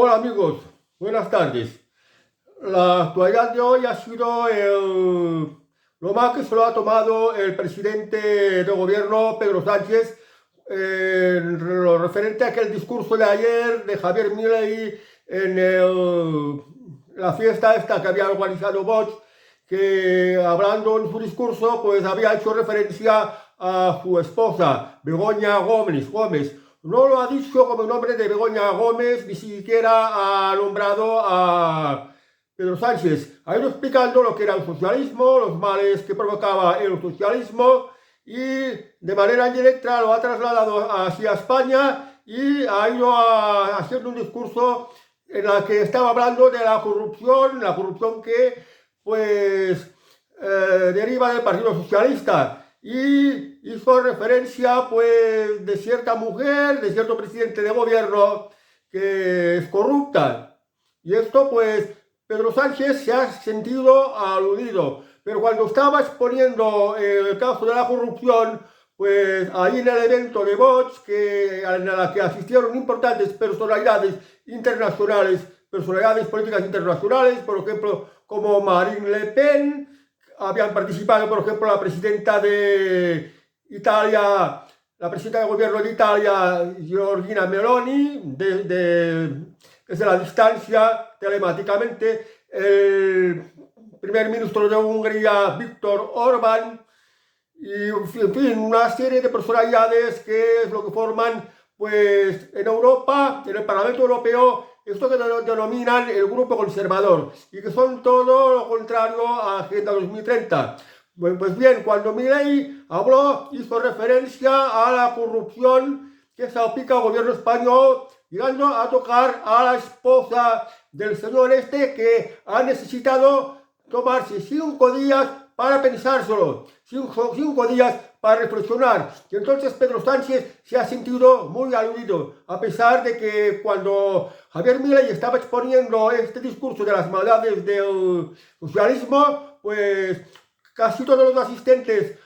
Hola amigos, buenas tardes. La actualidad de hoy ha sido lo más que se lo ha tomado el presidente de gobierno, Pedro Sánchez, en lo referente a aquel discurso de ayer de Javier Milei en la fiesta esta que había organizado Vox, que hablando en su discurso pues había hecho referencia a su esposa, Begoña Gómez. No lo ha dicho como nombre de Begoña Gómez, ni siquiera ha nombrado a Pedro Sánchez. Ha ido explicando lo que era el socialismo, los males que provocaba el socialismo y de manera indirecta lo ha trasladado hacia España y ha ido haciendo un discurso en el que estaba hablando de la corrupción que pues deriva del Partido Socialista. Y hizo referencia pues de cierta mujer, de cierto presidente de gobierno que es corrupta. Y esto pues Pedro Sánchez se ha sentido aludido. Pero cuando estaba exponiendo el caso de la corrupción, pues ahí en el evento de Vox, en la que asistieron importantes personalidades internacionales, personalidades políticas internacionales, por ejemplo, como Marine Le Pen, habían participado, por ejemplo, la presidenta de Italia, la presidenta de gobierno de Italia, Giorgia Meloni, desde la distancia, telemáticamente, el primer ministro de Hungría, Viktor Orbán, y en fin, una serie de personalidades que es lo que forman, pues, en Europa, en el Parlamento Europeo, esto que denominan el grupo conservador y que son todo lo contrario a Agenda 2030. Pues bien, cuando Milei habló, hizo referencia a la corrupción que salpica al gobierno español, llegando a tocar a la esposa del señor este que ha necesitado tomarse 5 días para pensárselo, 5 días para reflexionar. Y entonces Pedro Sánchez se ha sentido muy aludido, a pesar de que cuando Javier Milei estaba exponiendo este discurso de las maldades del socialismo, pues casi todos los asistentes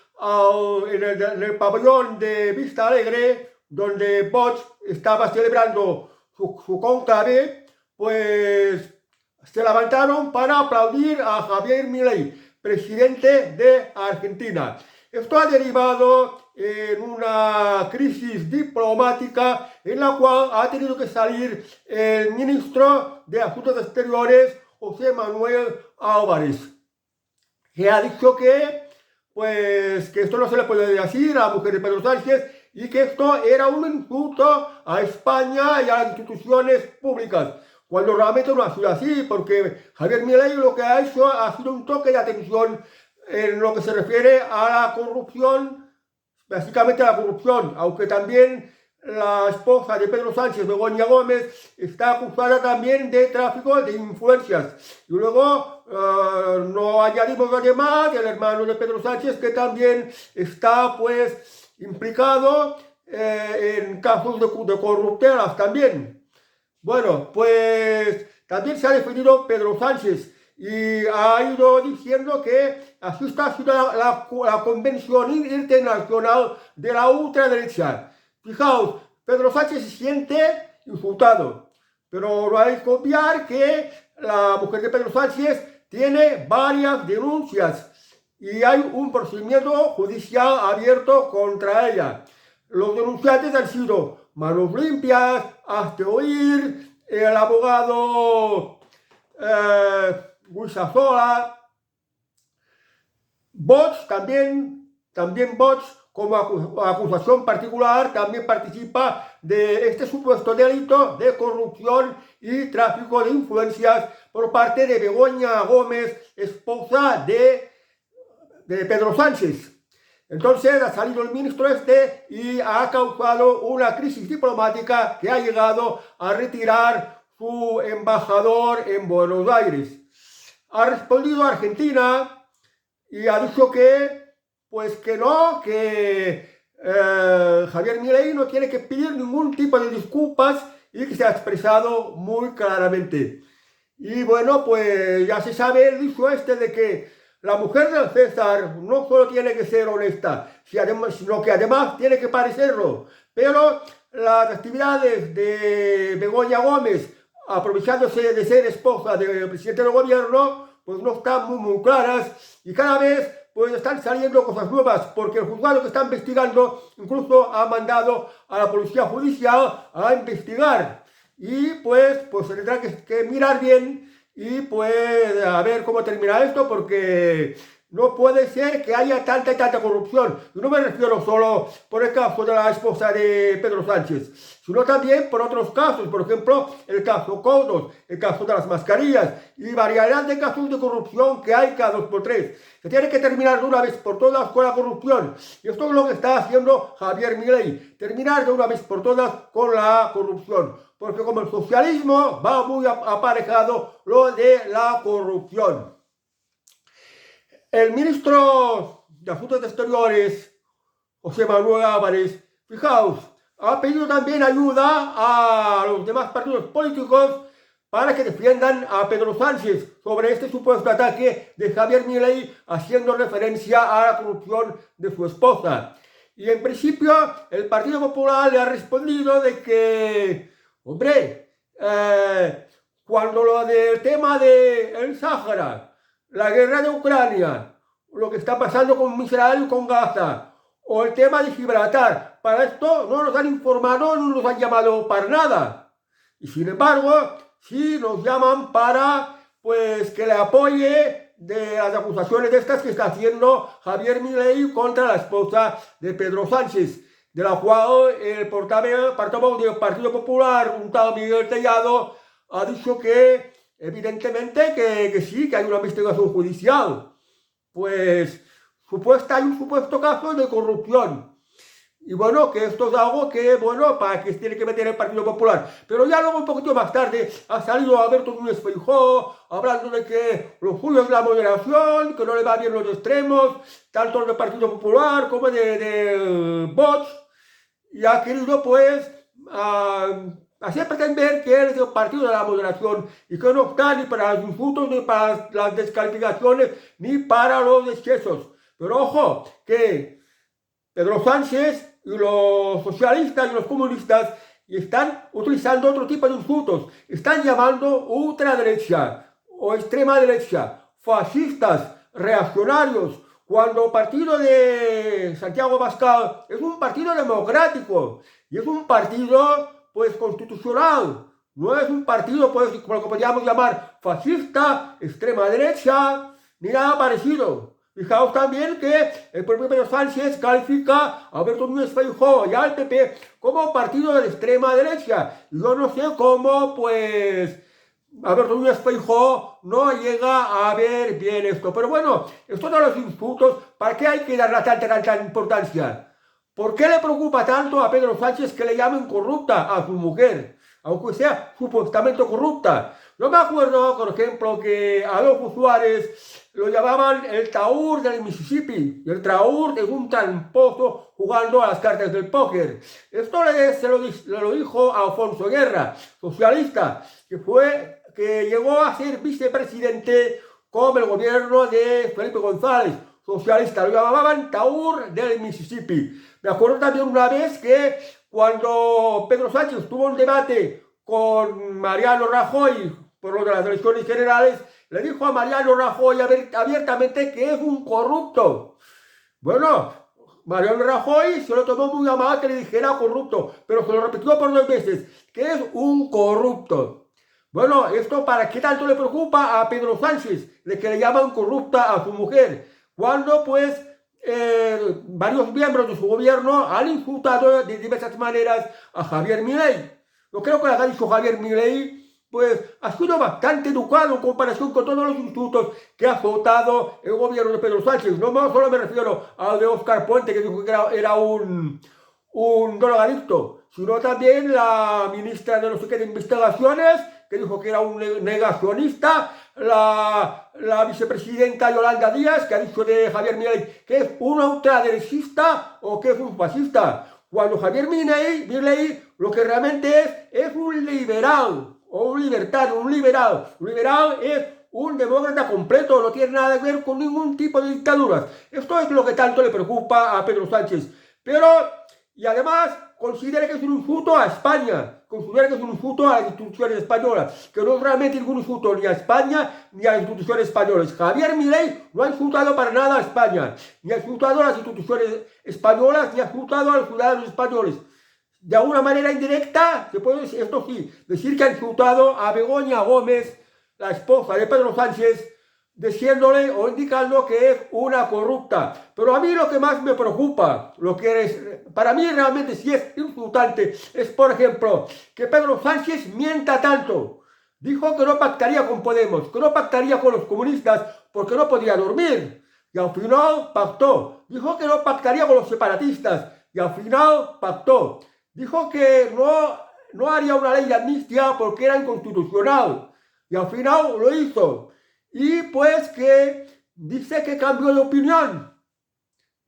en el pabellón de Vista Alegre, donde Vox estaba celebrando su cónclave, pues se levantaron para aplaudir a Javier Milei, presidente de Argentina. Esto ha derivado en una crisis diplomática en la cual ha tenido que salir el ministro de Asuntos Exteriores, José Manuel Álvarez, que ha dicho pues, que esto no se le puede decir a la mujer de Pedro Sánchez y que esto era un insulto a España y a las instituciones públicas, cuando realmente no ha sido así, porque Javier Milei lo que ha hecho ha sido un toque de atención en lo que se refiere a la corrupción, básicamente a la corrupción, aunque también la esposa de Pedro Sánchez, Begoña Gómez, está acusada también de tráfico de influencias. Y luego no añadimos además el hermano de Pedro Sánchez, que también está pues implicado en casos de corruptelas también. Bueno, pues también se ha defendido Pedro Sánchez y ha ido diciendo que así está siendo la convención internacional de la ultraderecha. Fijaos, Pedro Sánchez se siente insultado, pero no hay que obviar que la mujer de Pedro Sánchez tiene varias denuncias y hay un procedimiento judicial abierto contra ella. Los denunciantes han sido Manos Limpias, Hazte Oír, el abogado Guisasola, Vox también Vox como acusación particular también participa de este supuesto delito de corrupción y tráfico de influencias por parte de Begoña Gómez, esposa de Pedro Sánchez. Entonces ha salido el ministro este y ha causado una crisis diplomática que ha llegado a retirar su embajador en Buenos Aires. Ha respondido Argentina y ha dicho pues que no, que Javier Milei no tiene que pedir ningún tipo de disculpas y que se ha expresado muy claramente. Y bueno, pues ya se sabe el dicho este de que la mujer del César no solo tiene que ser honesta, sino que además tiene que parecerlo. Pero las actividades de Begoña Gómez aprovechándose de ser esposa del presidente del gobierno, pues no están muy claras y cada vez pues están saliendo cosas nuevas, porque el juzgado que está investigando incluso ha mandado a la policía judicial a investigar y pues se tendrá que mirar bien y pues a ver cómo termina esto, porque no puede ser que haya tanta y tanta corrupción. Y no me refiero solo por el caso de la esposa de Pedro Sánchez, sino también por otros casos. Por ejemplo, el caso Coutos, el caso de las mascarillas y variedad de casos de corrupción que hay cada 2 por 3. Se tiene que terminar de una vez por todas con la corrupción. Y esto es lo que está haciendo Javier Milei. Terminar de una vez por todas con la corrupción. Porque como el socialismo va muy aparejado lo de la corrupción. El ministro de Asuntos Exteriores, José Manuel Álvarez, fijaos, ha pedido también ayuda a los demás partidos políticos para que defiendan a Pedro Sánchez sobre este supuesto ataque de Javier Milei, haciendo referencia a la corrupción de su esposa. Y en principio el Partido Popular le ha respondido de que, hombre, cuando lo del tema del Sáhara, la guerra de Ucrania, lo que está pasando con Israel y con Gaza, o el tema de Gibraltar, para esto no nos han informado, no nos han llamado para nada. Y sin embargo, sí nos llaman para pues que le apoye de las acusaciones estas que está haciendo Javier Milei contra la esposa de Pedro Sánchez, de la cual el portavoz del Partido Popular, un tal Miguel Tellado, ha dicho que evidentemente que sí, que hay una investigación judicial. Pues hay un supuesto caso de corrupción. Y bueno, que esto es algo que, bueno, para que se tiene que meter el Partido Popular. Pero ya luego, un poquito más tarde, ha salido Alberto Núñez Feijóo hablando de que lo suyo es la moderación, que no le va bien los extremos, tanto del Partido Popular como de Vox. Y ha querido, pues, hacer pretender que él es el partido de la moderación y que no está ni para los insultos, ni para las descalificaciones, ni para los excesos. Pero ojo, que Pedro Sánchez y los socialistas y los comunistas están utilizando otro tipo de insultos. Están llamando ultraderecha o extrema derecha, fascistas, reaccionarios, cuando el partido de Santiago Abascal es un partido democrático y es un partido pues constitucional, no es un partido pues como lo que podríamos llamar fascista, extrema derecha, ni nada parecido. Fijaos también que el propio Pedro Sánchez califica a Alberto Núñez Feijóo y al PP como partido de extrema derecha. Y yo no sé cómo pues Alberto Núñez Feijóo no llega a ver bien esto. Pero bueno, estos son los insultos. ¿Para qué hay que darle tanta importancia? ¿Por qué le preocupa tanto a Pedro Sánchez que le llamen corrupta a su mujer, aunque sea supuestamente corrupta? Yo me acuerdo, por ejemplo, que a Adolfo Suárez lo llamaban el taur del Mississippi, y el taur es un tramposo jugando a las cartas del póker. Esto lo dijo a Alfonso Guerra, socialista, que llegó a ser vicepresidente con el gobierno de Felipe González, socialista. Lo llamaban taur del Mississippi. Me acuerdo también una vez que cuando Pedro Sánchez tuvo un debate con Mariano Rajoy por lo de las elecciones generales, le dijo a Mariano Rajoy abiertamente que es un corrupto. Bueno, Mariano Rajoy se lo tomó muy a mal que le dijera corrupto, pero se lo repitió por 2 veces, que es un corrupto. Bueno, ¿esto para qué tanto le preocupa a Pedro Sánchez, de que le llaman corrupta a su mujer? Cuando pues varios miembros de su gobierno han insultado de diversas maneras a Javier Milei. Yo creo que lo que ha dicho Javier Milei pues ha sido bastante educado en comparación con todos los insultos que ha soltado el gobierno de Pedro Sánchez. No solo me refiero al de Óscar Puente, que dijo que era un drogadicto, sino también la ministra de no sé qué de investigaciones, que dijo que era un negacionista, la vicepresidenta Yolanda Díaz, que ha dicho de Javier Milei que es un ultraderechista o que es un fascista, cuando Javier Milei lo que realmente es un liberal, o un libertario, un liberal. Un liberal es un demócrata completo, no tiene nada que ver con ningún tipo de dictaduras. Esto es lo que tanto le preocupa a Pedro Sánchez. Pero, y además, considera que es un insulto a España, considera que es un insulto a las instituciones españolas, que no es realmente ningún insulto ni a España ni a las instituciones españolas. Javier Milei no ha insultado para nada a España, ni ha insultado a las instituciones españolas, ni ha insultado a los ciudadanos españoles. De alguna manera indirecta, se puede decir, esto sí, decir que ha insultado a Begoña Gómez, la esposa de Pedro Sánchez, diciéndole o indicando que es una corrupta. Pero a mí lo que más me preocupa, para mí realmente sí es insultante, es por ejemplo que Pedro Sánchez mienta tanto. Dijo que no pactaría con Podemos, que no pactaría con los comunistas porque no podía dormir. Y al final pactó. Dijo que no pactaría con los separatistas y al final pactó. Dijo que no haría una ley de amnistía porque era inconstitucional y al final lo hizo. Y pues que dice que cambió de opinión.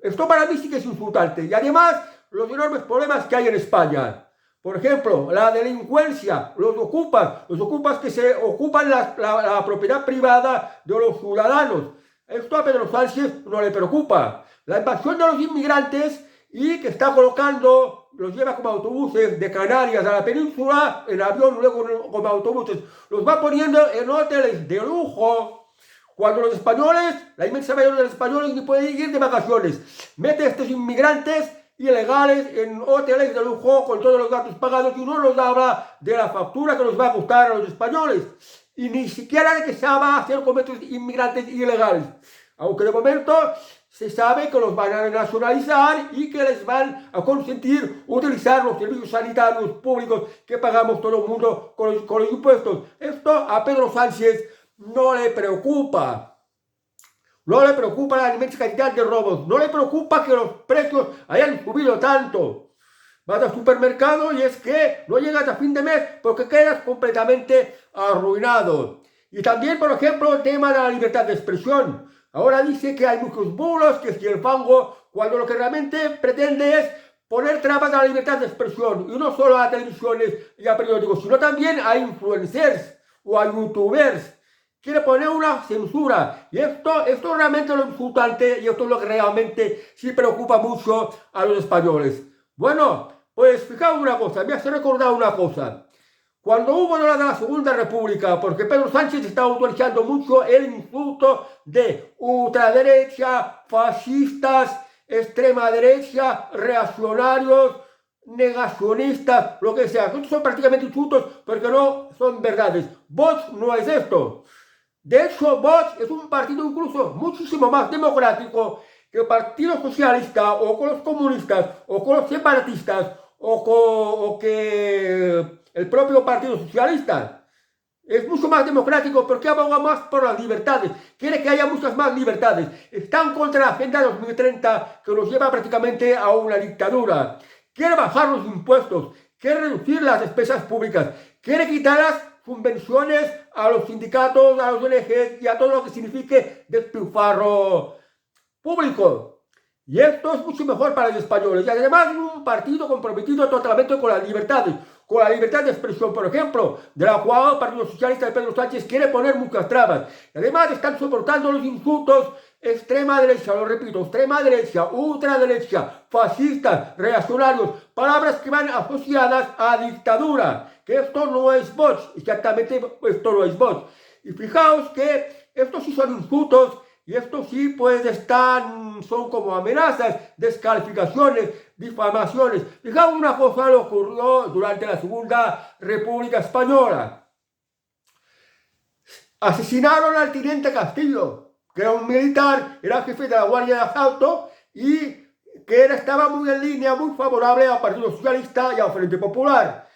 Esto para mí sí que es insultante. Y además, los enormes problemas que hay en España. Por ejemplo, la delincuencia, los ocupas que se ocupan la propiedad privada de los ciudadanos. Esto a Pedro Sánchez no le preocupa. La invasión de los inmigrantes y que está colocando, los lleva como autobuses de Canarias a la península, en avión, luego como autobuses, los va poniendo en hoteles de lujo, cuando los españoles, la inmensa mayoría de los españoles, ni pueden ir de vacaciones. Mete a estos inmigrantes ilegales en hoteles de lujo con todos los gastos pagados y no nos habla de la factura que nos va a costar a los españoles. Y ni siquiera de que se va a hacer con estos inmigrantes ilegales. Aunque de momento se sabe que los van a nacionalizar y que les van a consentir utilizar los servicios sanitarios públicos que pagamos todo el mundo con los impuestos. Esto a Pedro Sánchez no le preocupa. No le preocupa la inmensa cantidad de robos. No le preocupa que los precios hayan subido tanto. Vas al supermercado y es que no llegas a fin de mes porque quedas completamente arruinado. Y también, por ejemplo, el tema de la libertad de expresión. Ahora dice que hay muchos bulos, que si el fango, cuando lo que realmente pretende es poner trabas a la libertad de expresión. Y no solo a televisiones y a periódicos, sino también a influencers o a youtubers. Quiere poner una censura. Y esto es realmente lo insultante y esto es lo que realmente sí preocupa mucho a los españoles. Bueno, pues fijaos una cosa, me hace recordar una cosa. Cuando hubo la Segunda República, porque Pedro Sánchez estaba utilizando mucho el insulto de ultraderecha, fascistas, extrema derecha, reaccionarios, negacionistas, lo que sea. Estos son prácticamente insultos porque no son verdades. Vox no es esto. De hecho, Vox es un partido incluso muchísimo más democrático que el Partido Socialista o con los comunistas o con los separatistas o que el propio Partido Socialista. Es mucho más democrático porque aboga más por las libertades. Quiere que haya muchas más libertades. Está en contra de la Agenda 2030 que nos lleva prácticamente a una dictadura. Quiere bajar los impuestos. Quiere reducir las despesas públicas. Quiere quitar las subvenciones a los sindicatos, a los ONGs y a todo lo que signifique despilfarro público. Y esto es mucho mejor para los españoles. Y además es un partido comprometido totalmente con las libertades, con la libertad de expresión, por ejemplo, de la cual el Partido Socialista de Pedro Sánchez quiere poner muchas trabas. Y además están soportando los insultos extrema derecha, lo repito, extrema derecha, ultraderecha, fascistas, reaccionarios, palabras que van asociadas a dictadura, que esto no es Vox, exactamente esto no es Vox. Y fijaos que estos sí son insultos y estos sí pues son como amenazas, descalificaciones, difamaciones. Fijaos una cosa que ocurrió durante la Segunda República Española. Asesinaron al teniente Castillo, que era un militar, era jefe de la Guardia de Asalto y que estaba muy en línea, muy favorable al Partido Socialista y al Frente Popular.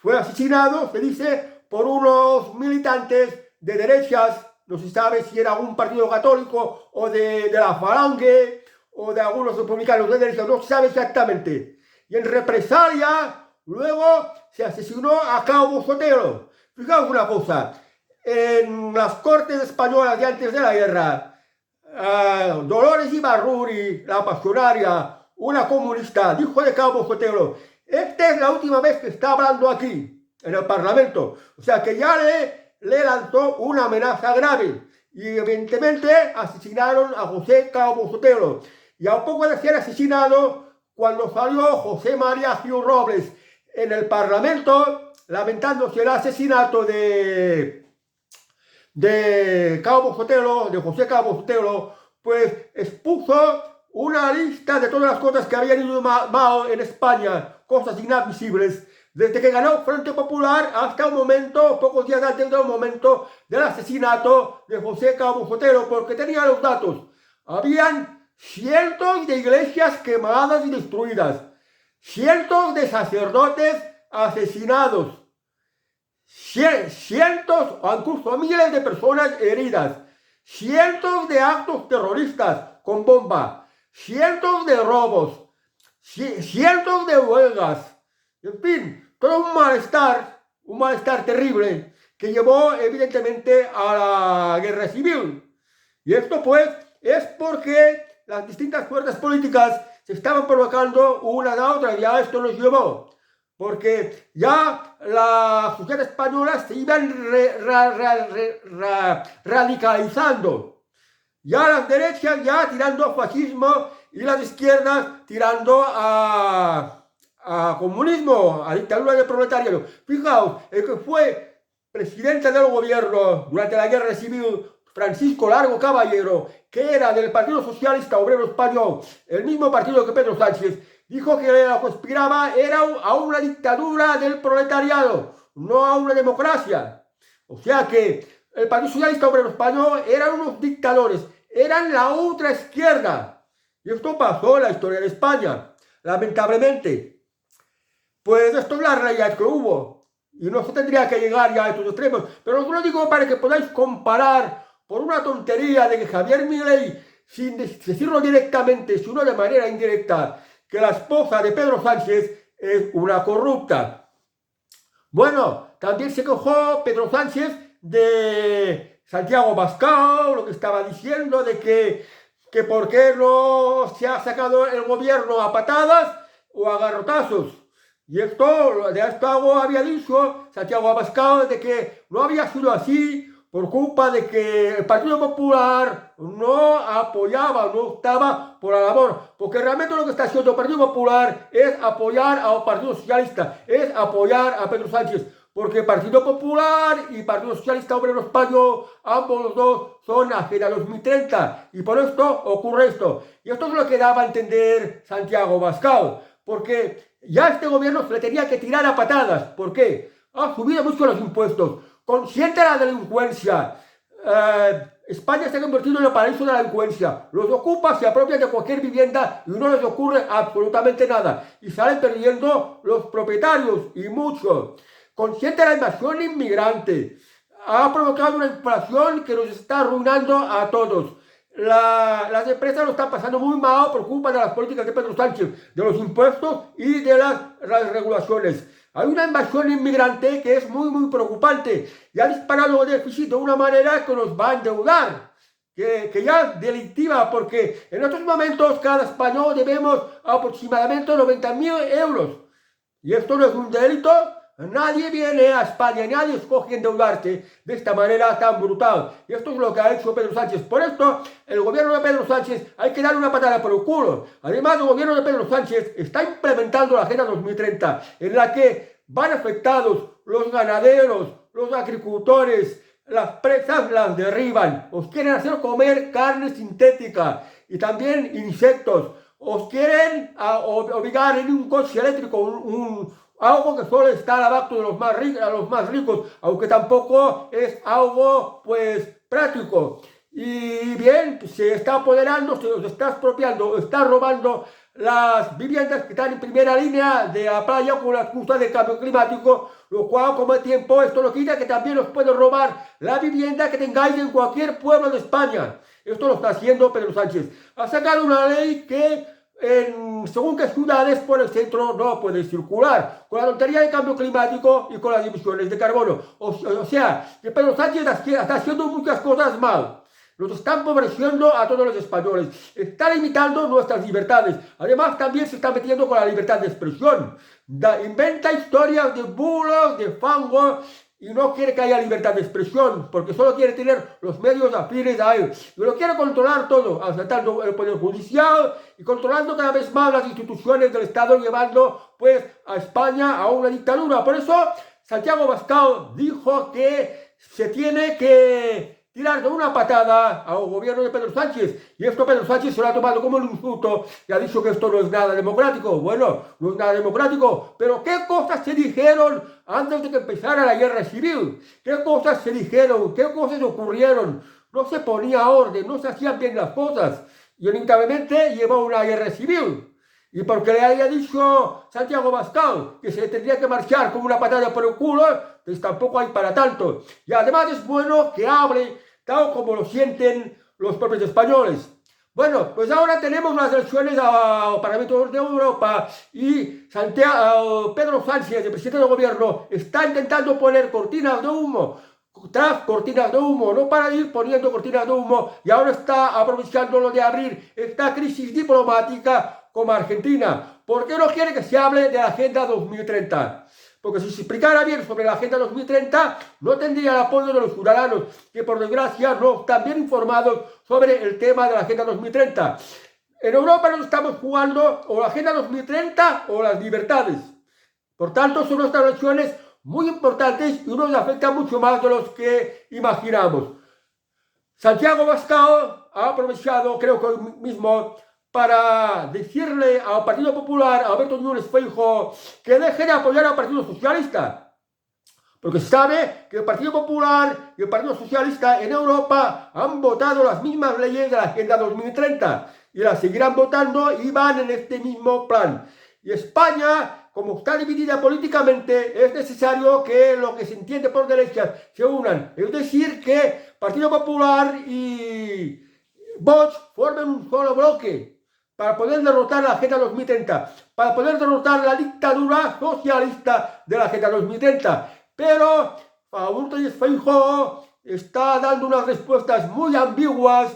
Fue asesinado, se dice, por unos militantes de derechas, no se sabe si era un partido católico o de la Falange o de algunos republicanos de derecha, no se sabe exactamente. Y en represalia, luego se asesinó a Cabo Sotelo. Fijaos una cosa, en las Cortes españolas de antes de la guerra, Dolores Ibarruri, la pasionaria, una comunista, dijo de Cabo Sotelo: esta es la última vez que está hablando aquí, en el Parlamento. O sea que ya le lanzó una amenaza grave. Y evidentemente asesinaron a José Cabo Sotelo. Y a poco de ser asesinado, cuando salió José María Gil Robles, en el Parlamento, lamentándose el asesinato de Cabo Sotelo, de José Cabo Sotelo, pues expuso una lista de todas las cosas que habían ido mal en España, cosas inadmisibles, desde que ganó Frente Popular hasta un momento, pocos días antes del momento del asesinato de José Cabo Sotelo, porque tenía los datos. Habían cientos de iglesias quemadas y destruidas, cientos de sacerdotes asesinados, cientos o incluso miles de personas heridas, cientos de actos terroristas con bomba, cientos de robos, cientos de huelgas, en fin, todo un malestar terrible que llevó evidentemente a la guerra civil. Y esto pues es porque las distintas fuerzas políticas se estaban provocando una a la otra, y a esto nos llevó. Porque ya la sociedad española se iban radicalizando. Ya las derechas ya tirando a fascismo y las izquierdas tirando a comunismo, a dictadura del proletariado. Fijaos, el que fue presidente del gobierno durante la guerra civil, Francisco Largo Caballero, que era del Partido Socialista Obrero Español, el mismo partido que Pedro Sánchez, dijo que lo que aspiraba era a una dictadura del proletariado, no a una democracia. O sea que el Partido Socialista Obrero Español eran unos dictadores, eran la otra izquierda. Y esto pasó en la historia de España, lamentablemente. Pues esto es la realidad que hubo. Y no se tendría que llegar ya a estos extremos. Pero os lo digo para que podáis comparar por una tontería de que Javier Milei, sin decirlo directamente, sino de manera indirecta, que la esposa de Pedro Sánchez es una corrupta. Bueno, también se quejó Pedro Sánchez de Santiago Abascal, lo que estaba diciendo de que por qué no se ha sacado el gobierno a patadas o a garrotazos. Y de esto había dicho Santiago Abascal de que no había sido así por culpa de que el Partido Popular no apoyaba, no estaba por la labor. Porque realmente lo que está haciendo el Partido Popular es apoyar al Partido Socialista, es apoyar a Pedro Sánchez. Porque el Partido Popular y Partido Socialista Obrero Español, ambos los dos son Agenda 2030. Y por esto ocurre esto. Y esto es lo que daba a entender Santiago Abascal. Porque ya este gobierno se le tenía que tirar a patadas. ¿Por qué? Ha subido mucho los impuestos. Consciente de la delincuencia. España se ha convertido en el paraíso de la delincuencia. Los ocupas se apropian de cualquier vivienda y no les ocurre absolutamente nada. Y salen perdiendo los propietarios y mucho. Consciente de la invasión inmigrante. Ha provocado una inflación que nos está arruinando a todos. Las empresas lo están pasando muy mal por culpa de las políticas de Pedro Sánchez, de los impuestos y de las regulaciones. Hay una invasión inmigrante que es muy preocupante y ha disparado el déficit de una manera que nos va a endeudar, que ya es delictiva, porque en estos momentos cada español debemos aproximadamente 90.000 euros. Y esto no es un delito. Nadie viene a España, nadie escoge endeudarse de esta manera tan brutal. Y esto es lo que ha hecho Pedro Sánchez. Por esto, el gobierno de Pedro Sánchez hay que darle una patada por el culo. Además, el gobierno de Pedro Sánchez está implementando la Agenda 2030, en la que van afectados los ganaderos, los agricultores, las presas las derriban. Os quieren hacer comer carne sintética y también insectos. Os quieren obligar en un coche eléctrico, algo que solo está al abasto de los más ricos, aunque tampoco es algo pues práctico. Y bien, se está apoderando, se los está expropiando, está robando las viviendas que están en primera línea de la playa con la excusa del cambio climático, lo cual como el tiempo esto lo quita, que también os puede robar la vivienda que tengáis en cualquier pueblo de España. Esto lo está haciendo Pedro Sánchez. Ha sacado una ley que según qué ciudades por el centro no puede circular, con la tontería del cambio climático y con las emisiones de carbono. O sea, que Pedro Sánchez está haciendo muchas cosas mal. Nos está empobreciendo a todos los españoles, está limitando nuestras libertades. Además, también se está metiendo con la libertad de expresión. Inventa historias de bulos, de fango, y no quiere que haya libertad de expresión, porque solo quiere tener los medios afines a él. Y lo quiere controlar todo, asaltando el poder judicial y controlando cada vez más las instituciones del Estado, llevando pues a España a una dictadura. Por eso Santiago Abascal dijo que se tiene que tirar de una patada al gobierno de Pedro Sánchez. Y esto Pedro Sánchez se lo ha tomado como un insulto y ha dicho que esto no es nada democrático. Bueno, no es nada democrático, pero ¿qué cosas se dijeron antes de que empezara la guerra civil? ¿Qué cosas se dijeron? ¿Qué cosas ocurrieron? No se ponía orden, no se hacían bien las cosas. Y inevitablemente llevó una guerra civil. Y porque le haya dicho Santiago Abascal que se tendría que marchar con una patada por el culo, pues tampoco hay para tanto. Y además es bueno que hable tal como lo sienten los propios españoles. Bueno, pues ahora tenemos las elecciones al Parlamento de Europa y Pedro Sánchez, el presidente del gobierno, está intentando poner cortinas de humo tras cortinas de humo, no para de ir poniendo cortinas de humo, y ahora está aprovechando lo de abrir esta crisis diplomática como Argentina. ¿Por qué no quiere que se hable de la Agenda 2030? Porque si se explicara bien sobre la Agenda 2030, no tendría el apoyo de los ciudadanos, que por desgracia no están bien informados sobre el tema de la Agenda 2030. En Europa nos estamos jugando o la Agenda 2030 o las libertades. Por tanto, son nuestras elecciones muy importantes y nos afectan mucho más de los que imaginamos. Santiago Abascal ha aprovechado, creo que hoy mismo, para decirle al Partido Popular, a Alberto Núñez Feijóo, que deje de apoyar al Partido Socialista. Porque se sabe que el Partido Popular y el Partido Socialista en Europa han votado las mismas leyes de la Agenda 2030 y las seguirán votando y van en este mismo plan. Y España, como está dividida políticamente, es necesario que lo que se entiende por derecha se unan. Es decir, que Partido Popular y Vox formen un solo bloque para poder derrotar la Agenda 2030, para poder derrotar la dictadura socialista de la Agenda 2030. Pero Alberto Núñez Feijóo está dando unas respuestas muy ambiguas,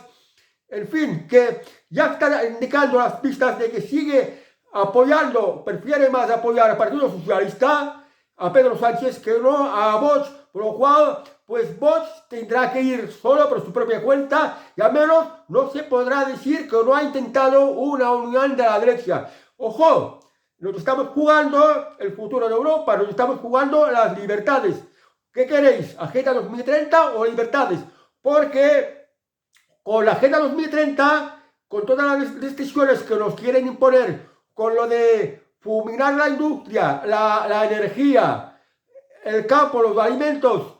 en fin, que ya está indicando las pistas de que sigue apoyando, prefiere más apoyar al Partido Socialista, a Pedro Sánchez, que no a Vox, por lo cual, pues Vox tendrá que ir solo por su propia cuenta y al menos no se podrá decir que no ha intentado una unión de la derecha. ¡Ojo! Nos estamos jugando el futuro de Europa, nos estamos jugando las libertades. ¿Qué queréis? ¿Agenda 2030 o libertades? Porque con la Agenda 2030, con todas las restricciones que nos quieren imponer, con lo de fulminar la industria, la energía, el campo, los alimentos,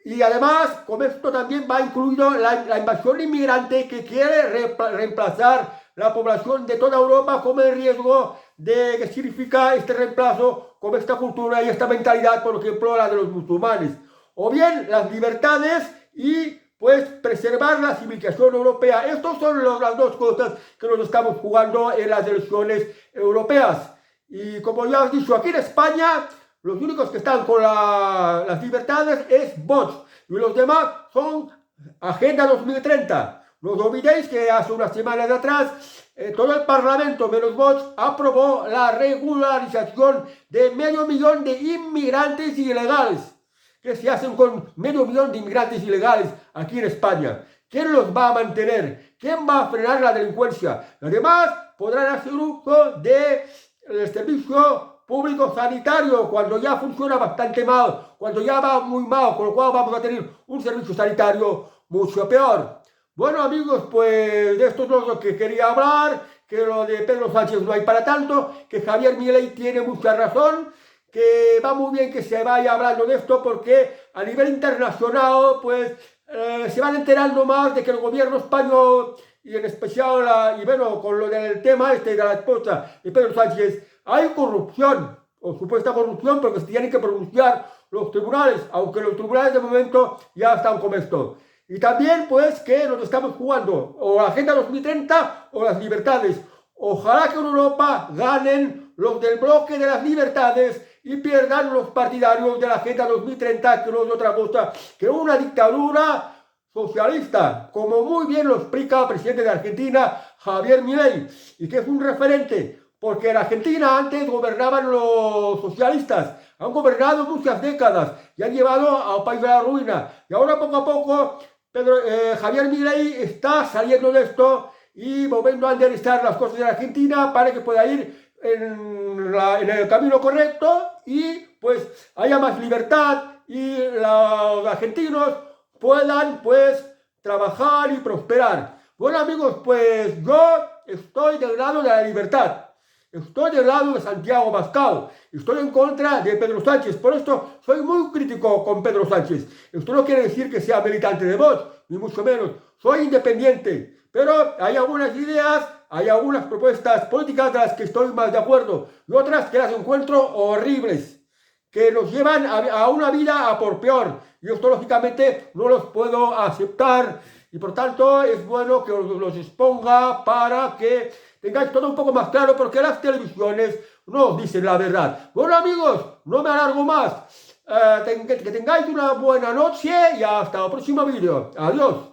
y además con esto también va incluido la invasión inmigrante que quiere reemplazar la población de toda Europa, como el riesgo de que significa este reemplazo con esta cultura y esta mentalidad, por ejemplo, la de los musulmanes. O bien las libertades y pues preservar la civilización europea. Estas son las dos cosas que nos estamos jugando en las elecciones europeas. Y como ya os he dicho, aquí en España los únicos que están con las libertades es Vox y los demás son Agenda 2030. No os olvidéis que hace unas semanas atrás todo el Parlamento, menos Vox, aprobó la regularización de 500.000 de inmigrantes ilegales. ¿Qué se hacen con 500.000 de inmigrantes ilegales aquí en España? ¿Quién los va a mantener? ¿Quién va a frenar la delincuencia? Además, podrán hacer uso del servicio público sanitario cuando ya funciona bastante mal, cuando ya va muy mal, con lo cual vamos a tener un servicio sanitario mucho peor. Bueno, amigos, pues de esto es lo que quería hablar, que lo de Pedro Sánchez no hay para tanto, que Javier Milei tiene mucha razón, que va muy bien que se vaya hablando de esto porque a nivel internacional pues se van enterando más de que el gobierno español y en especial y bueno, con lo del tema de la esposa de Pedro Sánchez hay corrupción o supuesta corrupción porque se tienen que pronunciar los tribunales, aunque los tribunales de momento ya están con esto. Y también pues que nos estamos jugando o la Agenda 2030 o las libertades. Ojalá que en Europa ganen los del bloque de las libertades y pierdan los partidarios de la Agenda 2030, que no es otra cosa que una dictadura socialista, como muy bien lo explica el presidente de Argentina, Javier Milei, y que es un referente, porque en Argentina antes gobernaban los socialistas, han gobernado muchas décadas y han llevado al país a la ruina. Y ahora poco a poco Javier Milei está saliendo de esto y volviendo a enderezar las cosas de la Argentina para que pueda ir en el camino correcto y pues haya más libertad y los argentinos puedan pues trabajar y prosperar. Bueno amigos, pues yo estoy del lado de la libertad. Estoy del lado de Santiago Abascal. Estoy en contra de Pedro Sánchez. Por esto soy muy crítico con Pedro Sánchez. Esto no quiere decir que sea militante de Vox, ni mucho menos. Soy independiente. Pero hay algunas ideas, hay algunas propuestas políticas de las que estoy más de acuerdo. Y otras que las encuentro horribles, que nos llevan a una vida a por peor. Y esto lógicamente no los puedo aceptar. Y por tanto es bueno que os los exponga para que tengáis todo un poco más claro, porque las televisiones no os dicen la verdad. Bueno amigos, no me alargo más. Que tengáis una buena noche y hasta el próximo vídeo. Adiós.